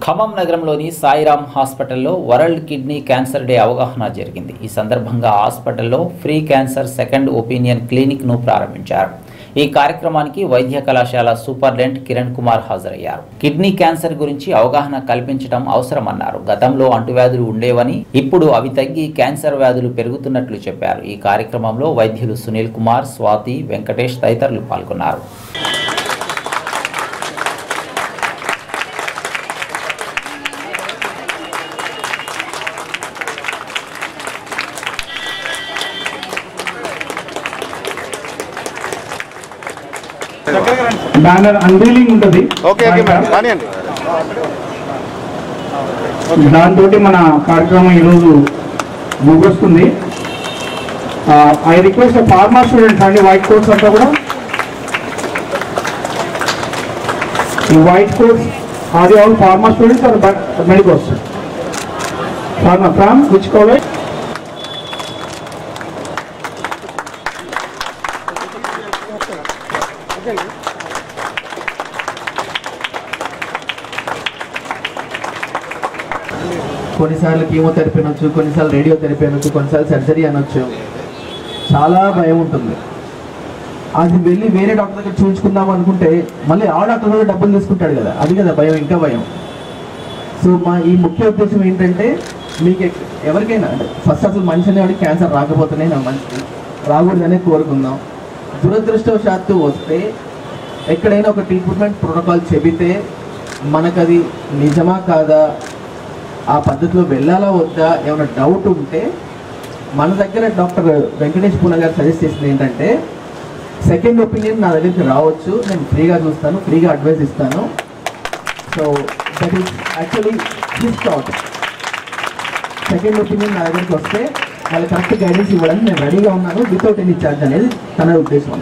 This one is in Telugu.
ఖమ్మం నగరంలోని సాయిరామ్ హాస్పిటల్లో వరల్డ్ కిడ్నీ క్యాన్సర్ డే అవగాహన జరిగింది. ఈ సందర్భంగా హాస్పిటల్లో ఫ్రీ క్యాన్సర్ సెకండ్ ఒపీనియన్ క్లినిక్ను ప్రారంభించారు. ఈ కార్యక్రమానికి వైద్య కళాశాల సూపరింటెండెంట్ కిరణ్ కుమార్ హాజరయ్యారు. కిడ్నీ క్యాన్సర్ గురించి అవగాహన కల్పించడం అవసరమన్నారు. గతంలో అంటువ్యాధులు ఉండేవని, ఇప్పుడు అవి తగ్గి క్యాన్సర్ వ్యాధులు పెరుగుతున్నట్లు చెప్పారు. ఈ కార్యక్రమంలో వైద్యులు సునీల్ కుమార్, స్వాతి, వెంకటేష్ తదితరులు పాల్గొన్నారు. బ్యానర్ అన్వీలింగ్ ఉంటుంది. దాంతో మన కార్యక్రమం ఈరోజు ముగుస్తుంది. ఐ రిక్వెస్ట్ ఫార్మా స్టూడెంట్స్ అండి, వైట్ కోట్స్ అంతా కూడా ఈ white coats are the all pharma students are medicos? Pharma from which college? కొన్నిసార్లు కీమోథెరపీ అనొచ్చు, కొన్నిసార్లు రేడియోథెరపీ అనొచ్చు, కొన్నిసార్లు సర్జరీ అనొచ్చు. చాలా భయం ఉంటుంది. అది వెళ్ళి వేరే డాక్టర్ దగ్గర చూపించుకుందాం అనుకుంటే మళ్ళీ ఆ డాక్టర్ కూడా డబ్బులు తీసుకుంటాడు కదా, అది కదా భయం, ఇంకా భయం. సో ఈ ముఖ్య ఉద్దేశం ఏంటంటే, మీకు ఎవరికైనా ఫస్ట్ అసలు మనిషి అనేవాడికి క్యాన్సర్ రాకపోతేనే మంచిది, రాకూడదనే కోరుకుందాం. దురదృష్టవశాత్తు వస్తే ఎక్కడైనా ఒక ట్రీట్మెంట్ ప్రోటోకాల్ చెబితే మనకది నిజమా కాదా, ఆ పద్ధతిలో వెళ్ళాలా వద్దా, ఏమైనా డౌట్ ఉంటే మన దగ్గర డాక్టర్ వెంకటేష్ పూన గారు సజెస్ట్ చేసింది ఏంటంటే, సెకండ్ ఒపీనియన్ నా దగ్గరికి రావచ్చు, నేను ఫ్రీగా చూస్తాను, ఫ్రీగా అడ్వైస్ ఇస్తాను. So that is actually his thought. Second opinion నా దగ్గరికి వస్తే వాళ్ళకి కరెక్ట్ గైడెన్స్ ఇవ్వడానికి నేను రెడీగా ఉన్నాను, వితౌట్ ఎనీ ఛార్జ్ అనేది తన ఉద్దేశం.